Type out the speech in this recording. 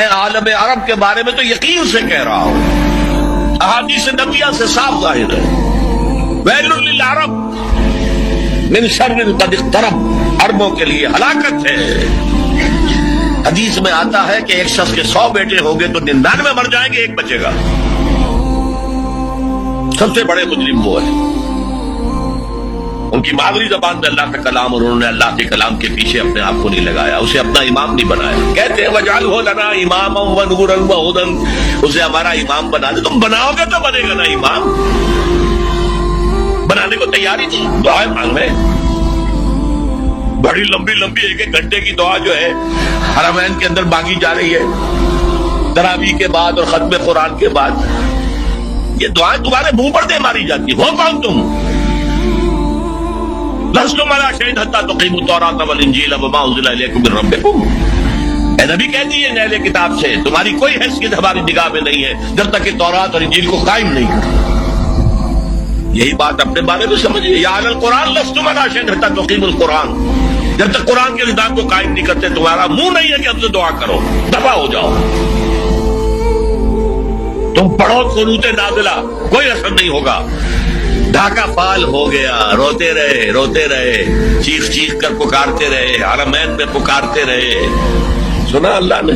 میں عالم عرب کے بارے میں تو یقین سے کہہ رہا ہوں، احادیث نبویہ سے صاف ظاہر ہے، ویل للعرب من شر قد اقترب، عربوں کے لیے ہلاکت ہے۔ حدیث میں آتا ہے کہ ایک شخص کے 100 بیٹے ہوں گے تو 99 مر جائیں گے، ایک بچے گا۔ سب سے بڑے مجرم وہ ہیں، ان کی مادری زبان میں اللہ کا کلام، اور انہوں نے اللہ کے کلام کے پیچھے اپنے آپ کو نہیں لگایا، اسے اپنا امام نہیں بنایا۔ کہتے ہیں وَاجْعَلْهُ لَنَا إِمَامًا وَنُورًا وَهُدًى، اسے ہمارا امام بنا دے۔ تم بناؤ گے تو بنے گا نا امام، بنانے کو تیاری تھی، دعائیں مانگ رہے ہیں بڑی لمبی لمبی، ایک ایک گھنٹے کی دعا جو ہے حرمین کے اندر مانگی جا رہی ہے تراویح کے بعد اور ختم قرآن کے بعد۔ یہ دعائیں تمہارے منہ پر دے ماری جاتی، ہو کون تم؟ لستم علی شیء حتی تقیموا التوراۃ والانجیل وما انزل الیکم من ربکم، اے نبی کہتی ہے اہل کتاب سے تمہاری کوئی حیثیت ہماری نگاہ میں نہیں ہے جب تک کہ تورات اور انجیل کو قائم نہیں کرتے۔ یہی بات اپنے بارے میں سمجھیے، یا اہل القرآن لستم علی شیء حتی تقیموا القرآن، جب تک قرآن کے نظام کو قائم نہیں کرتے تمہارا منہ نہیں ہے کہ ہم سے دعا کرو، دفع ہو جاؤ۔ تم پڑھو قنوت نازلہ، کوئی اثر نہیں ہوگا۔ ڈھاکہ فال ہو گیا، روتے رہے، چیخ چیخ کر پکارتے رہے، حرمین میں پکارتے رہے، سنا اللہ نے۔